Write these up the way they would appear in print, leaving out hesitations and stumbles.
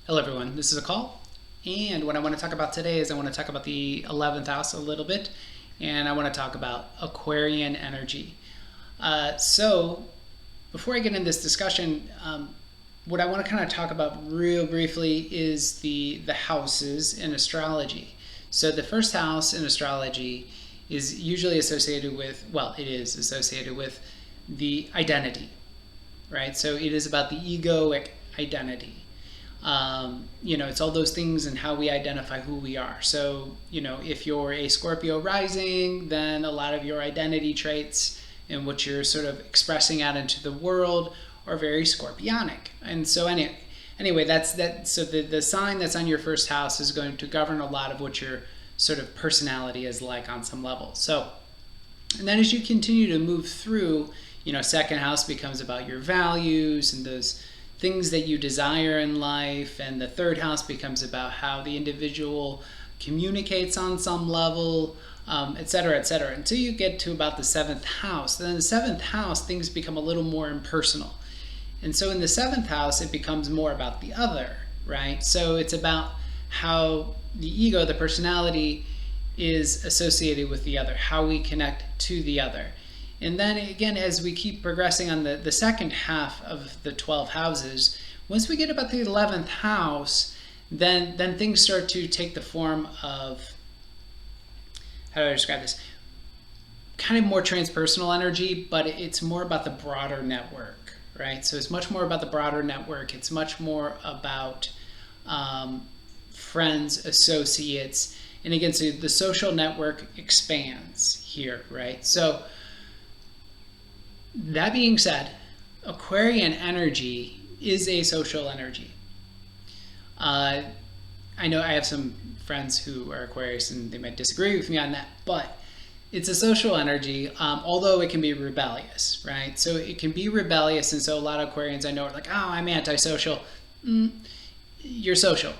Hello everyone, this is a call, and what I want to talk about today is I want to talk about the 11th house a little bit, and I want to talk about Aquarian energy. So before I get into this discussion, what I want to kind of talk about real briefly is the houses in astrology. So the first house in astrology is usually associated with, well, it is associated with the identity, right? So it is about the egoic identity. It's all those things and how we identify who we are. So, if you're a Scorpio rising, then a lot of your identity traits and what you're sort of expressing out into the world are very Scorpionic. And so anyway, that's that. So the sign that's on your first house is going to govern a lot of what your sort of personality is like on some level. So, and then as you continue to move through, second house becomes about your values and those things that you desire in life, and the third house becomes about how the individual communicates on some level, etc., etc., until you get to about the seventh house. Then in the seventh house, things become a little more impersonal. And so in the seventh house, it becomes more about the other, right? So it's about how the ego, the personality, is associated with the other, how we connect to the other. And then again, as we keep progressing on the second half of the 12 houses, once we get about the 11th house, then things start to take the form of, how do I describe this? Kind of more transpersonal energy, but it's more about the broader network, right? So it's much more about the broader network. It's much more about friends, associates, and again, so the social network expands here, right? So that being said, Aquarian energy is a social energy. I know I have some friends who are Aquarius and they might disagree with me on that, but it's a social energy, although it can be rebellious, right? So it can be rebellious, and so a lot of Aquarians I know are like, oh, I'm antisocial. You're social.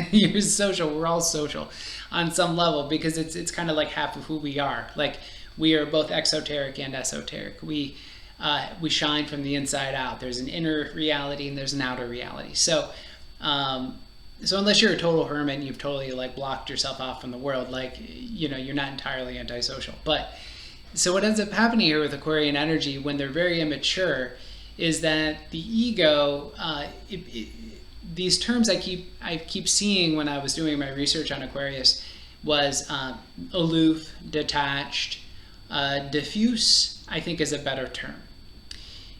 You're social. We're all social on some level, because it's kind of like half of who we are. Like, we are both exoteric and esoteric. We shine from the inside out. There's an inner reality and there's an outer reality. So unless you're a total hermit and you've totally blocked yourself off from the world, you're not entirely antisocial. But so what ends up happening here with Aquarian energy when they're very immature is that the ego, these terms I keep seeing when I was doing my research on Aquarius was aloof, detached. Diffuse, I think, is a better term.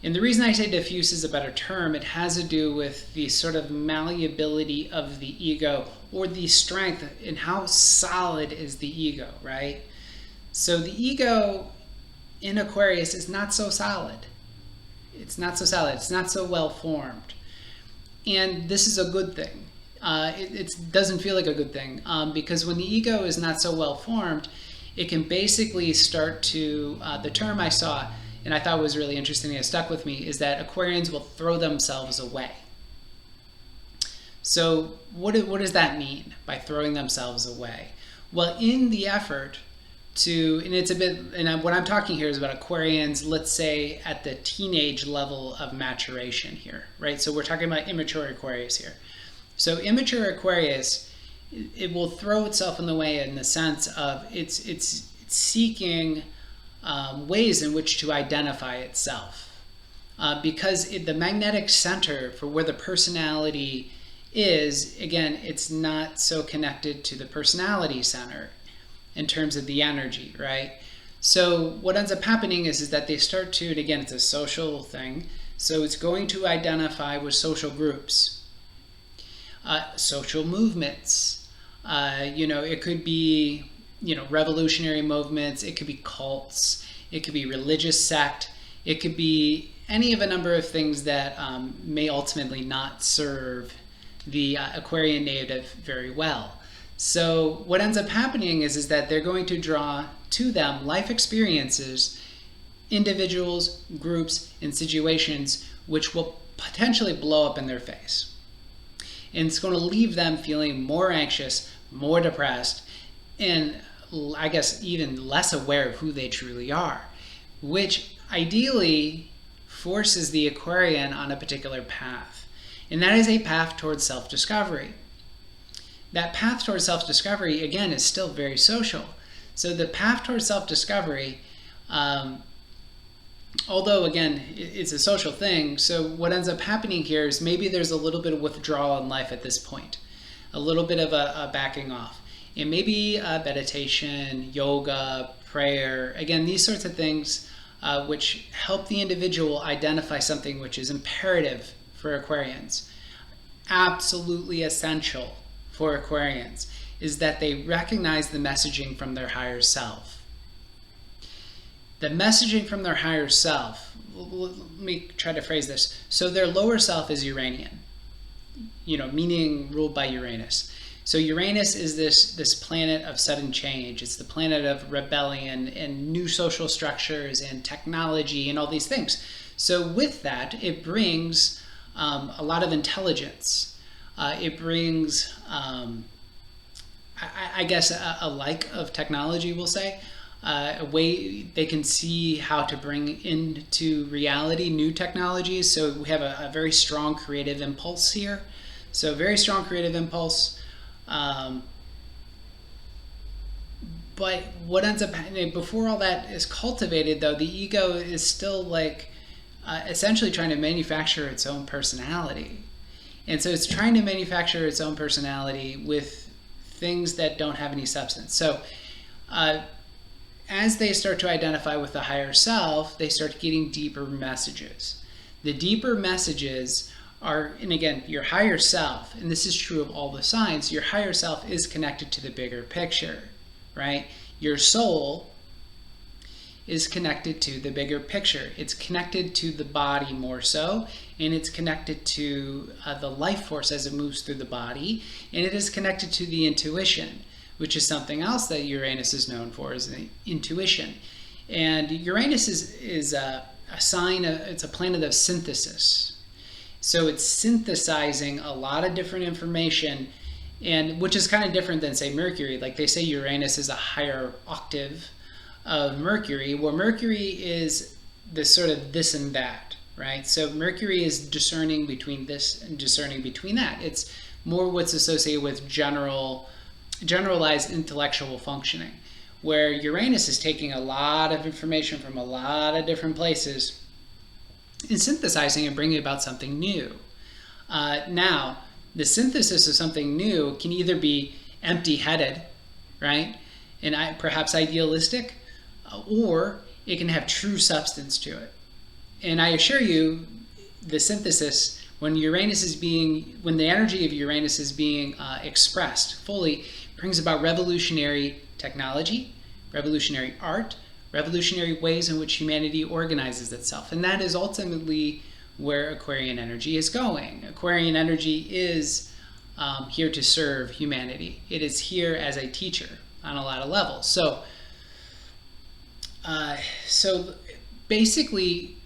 And the reason I say diffuse is a better term, it has to do with the sort of malleability of the ego, or the strength, and how solid is the ego, right? So the ego in Aquarius is not so solid. It's not so solid. It's not so well formed. And this is a good thing. It doesn't feel like a good thing, because when the ego is not so well formed, it can basically start to, the term I saw and I thought was really interesting and it stuck with me, is that Aquarians will throw themselves away. So what does that mean by throwing themselves away? Well, in the effort to, and it's a bit, and what I'm talking here is about Aquarians, let's say at the teenage level of maturation here, right? So we're talking about immature Aquarius here. So immature Aquarius, it will throw itself in the way in the sense of it's seeking ways in which to identify itself, because the magnetic center for where the personality is, again, it's not so connected to the personality center in terms of the energy, right? So what ends up happening is that they start to, and again, it's a social thing, so it's going to identify with social groups, social movements. It could be, revolutionary movements, it could be cults, it could be religious sect, it could be any of a number of things that may ultimately not serve the Aquarian native very well. So what ends up happening is that they're going to draw to them life experiences, individuals, groups, and situations which will potentially blow up in their face. And it's going to leave them feeling more anxious, more depressed, and I guess even less aware of who they truly are, which ideally forces the Aquarian on a particular path. And that is a path towards self-discovery. That path towards self-discovery, again, is still very social. So the path towards self-discovery, although, again, it's a social thing, so what ends up happening here is maybe there's a little bit of withdrawal in life at this point, a little bit of a backing off. And maybe meditation, yoga, prayer, again, these sorts of things which help the individual identify something which is imperative for Aquarians, absolutely essential for Aquarians, is that they recognize the messaging from their higher self. The messaging from their higher self, let me try to phrase this. So their lower self is Uranian, meaning ruled by Uranus. So Uranus is this planet of sudden change. It's the planet of rebellion and new social structures and technology and all these things. So with that, it brings a lot of intelligence. It brings, I guess, a like of technology, we'll say. A way they can see how to bring into reality new technologies. So we have a very strong creative impulse here. So very strong creative impulse. But what ends up happening before all that is cultivated, though, the ego is still essentially trying to manufacture its own personality. And so it's trying to manufacture its own personality with things that don't have any substance. So as they start to identify with the higher self, they start getting deeper messages. The deeper messages are, and again, your higher self, and this is true of all the signs, your higher self is connected to the bigger picture, right? Your soul is connected to the bigger picture. It's connected to the body more so, and it's connected to the life force as it moves through the body, and it is connected to the intuition, which is something else that Uranus is known for, is the intuition. And Uranus is a sign, it's a planet of synthesis. So it's synthesizing a lot of different information, and which is kind of different than, say, Mercury. Like they say Uranus is a higher octave of Mercury, where Mercury is this sort of this and that, right? So Mercury is discerning between this and discerning between that. It's more what's associated with generalized intellectual functioning, where Uranus is taking a lot of information from a lot of different places and synthesizing and bringing about something new. Now, the synthesis of something new can either be empty-headed, right, and perhaps idealistic, or it can have true substance to it. And I assure you, the synthesis, when the energy of Uranus is being expressed fully, brings about revolutionary technology, revolutionary art, revolutionary ways in which humanity organizes itself. And that is ultimately where Aquarian energy is going. Aquarian energy is here to serve humanity. It is here as a teacher on a lot of levels. So basically,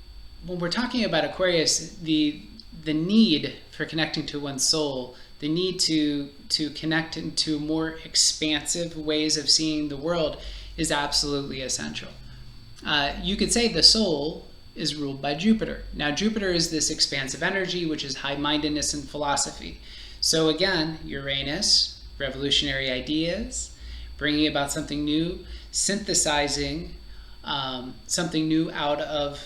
when we're talking about Aquarius, the need for connecting to one's soul, the need to connect into more expansive ways of seeing the world is absolutely essential. You could say the soul is ruled by Jupiter. Now, Jupiter is this expansive energy, which is high-mindedness and philosophy. So again, Uranus, revolutionary ideas, bringing about something new, synthesizing something new out of,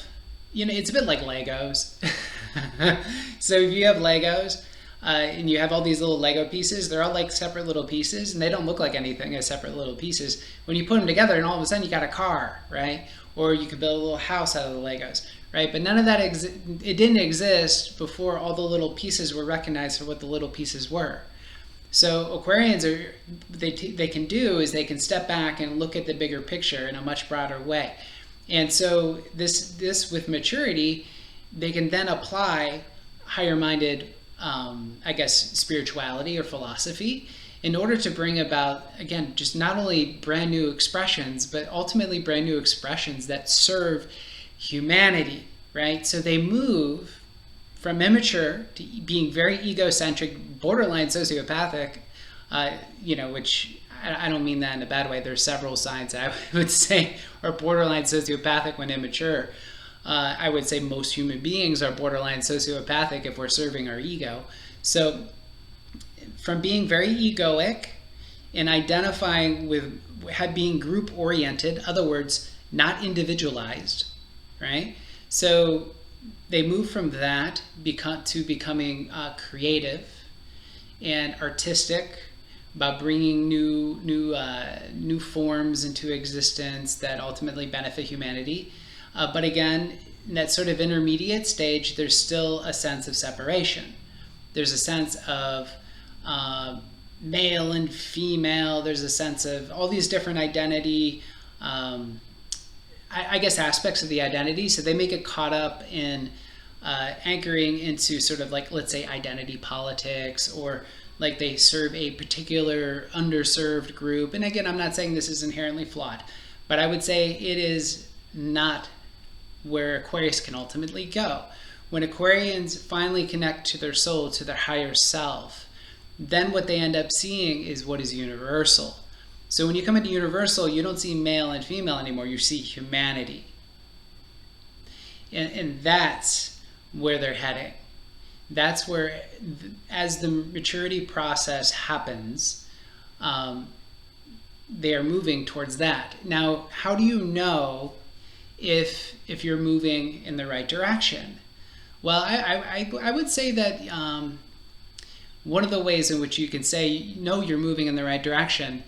it's a bit like Legos. So if you have Legos, and you have all these little Lego pieces, they're all like separate little pieces, and they don't look like anything as separate little pieces. When you put them together, and all of a sudden you got a car, right? Or you could build a little house out of the Legos, right? But none of that, it didn't exist before all the little pieces were recognized for what the little pieces were. So Aquarians, they can do is they can step back and look at the bigger picture in a much broader way. And so this with maturity, they can then apply higher-minded spirituality or philosophy in order to bring about, again, just not only brand new expressions, but ultimately brand new expressions that serve humanity, right? So they move from immature to being very egocentric, borderline sociopathic, which I don't mean that in a bad way. There's several signs I would say are borderline sociopathic when immature. I would say most human beings are borderline sociopathic if we're serving our ego. So from being very egoic and identifying with being group oriented, other words, not individualized, right? So they move from that to becoming creative and artistic, about bringing new forms into existence that ultimately benefit humanity. But again, in that sort of intermediate stage, there's still a sense of separation. There's a sense of male and female. There's a sense of all these different identity, I guess, aspects of the identity. So they may get caught up in anchoring into sort of like, let's say, identity politics, or like they serve a particular underserved group. And again, I'm not saying this is inherently flawed, but I would say it is not where Aquarius can ultimately go. When Aquarians finally connect to their soul, to their higher self, then what they end up seeing is what is universal. So when you come into universal, you don't see male and female anymore, you see humanity. And that's where they're heading. That's where, as the maturity process happens, they are moving towards that. Now, how do you know if you're moving in the right direction? Well, I would say that one of the ways in which you can say you're moving in the right direction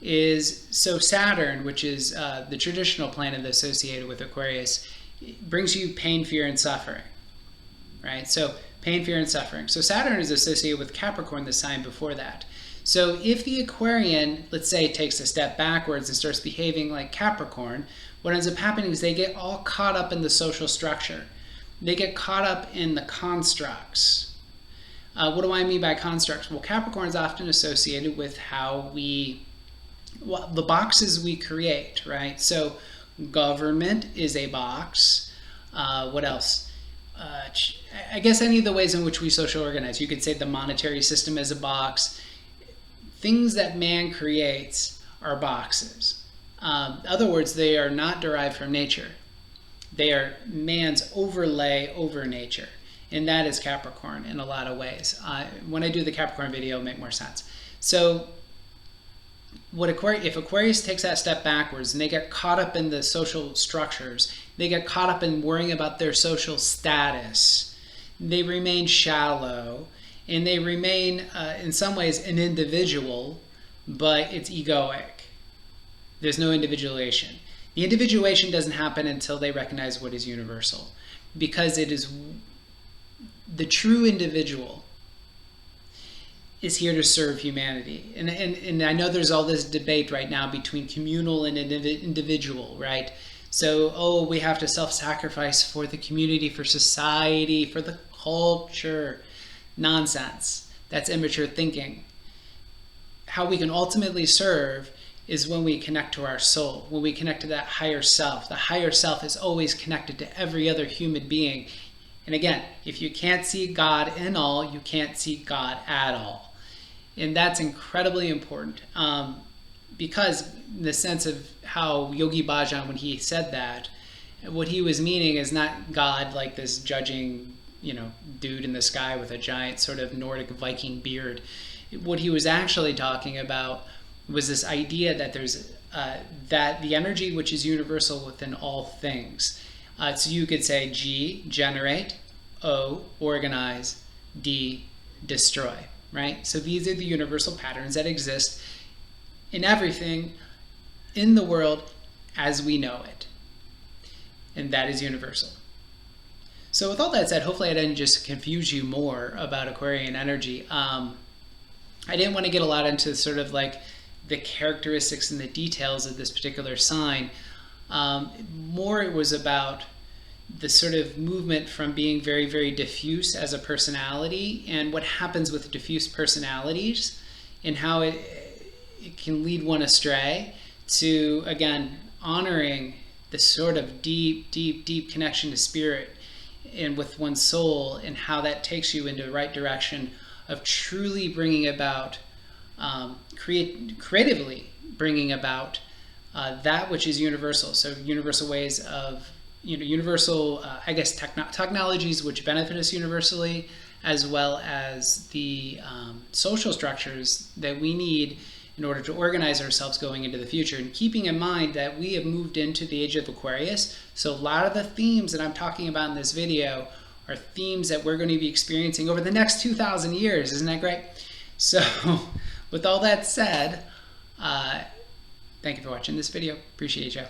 is, so Saturn, which is the traditional planet associated with Aquarius, brings you pain, fear, and suffering, right? So pain, fear, and suffering. So Saturn is associated with Capricorn, the sign before that. So if the Aquarian, let's say, takes a step backwards and starts behaving like Capricorn, what ends up happening is they get all caught up in the social structure. They get caught up in the constructs. What do I mean by constructs? Well, Capricorn is often associated with the boxes we create, right? So government is a box. What else? I guess any of the ways in which we social organize. You could say the monetary system is a box. Things that man creates are boxes. In other words, they are not derived from nature. They are man's overlay over nature. And that is Capricorn in a lot of ways. When I do the Capricorn video, it'll make more sense. So if Aquarius takes that step backwards and they get caught up in the social structures, they get caught up in worrying about their social status, they remain shallow, and they remain, in some ways, an individual, but it's egoic. There's no individuation. The individuation doesn't happen until they recognize what is universal, because it is the true individual is here to serve humanity. And I know there's all this debate right now between communal and individual, right? So, we have to self-sacrifice for the community, for society, for the culture. Nonsense. That's immature thinking. How we can ultimately serve is when we connect to our soul, when we connect to that higher self. The higher self is always connected to every other human being. And again, if you can't see God in all, you can't see God at all. And that's incredibly important, because in the sense of how Yogi Bhajan, when he said that, what he was meaning is not God like this judging, dude in the sky with a giant sort of Nordic Viking beard. What he was actually talking about was this idea that there's that the energy which is universal within all things. So you could say G, generate, O, organize, D, destroy, right? So these are the universal patterns that exist in everything in the world as we know it. And that is universal. So with all that said, hopefully I didn't just confuse you more about Aquarian energy. I didn't want to get a lot into sort of like the characteristics and the details of this particular sign. More it was about the sort of movement from being very, very diffuse as a personality, and what happens with diffuse personalities and how it can lead one astray, to, again, honoring the sort of deep, deep, deep connection to spirit and with one's soul, and how that takes you into the right direction of truly bringing about, creatively bringing about that which is universal. So universal ways of universal, I guess, technologies which benefit us universally, as well as the social structures that we need in order to organize ourselves going into the future. And keeping in mind that we have moved into the age of Aquarius, so a lot of the themes that I'm talking about in this video are themes that we're going to be experiencing over the next 2,000 years. Isn't that great? So with all that said, thank you for watching this video. Appreciate you.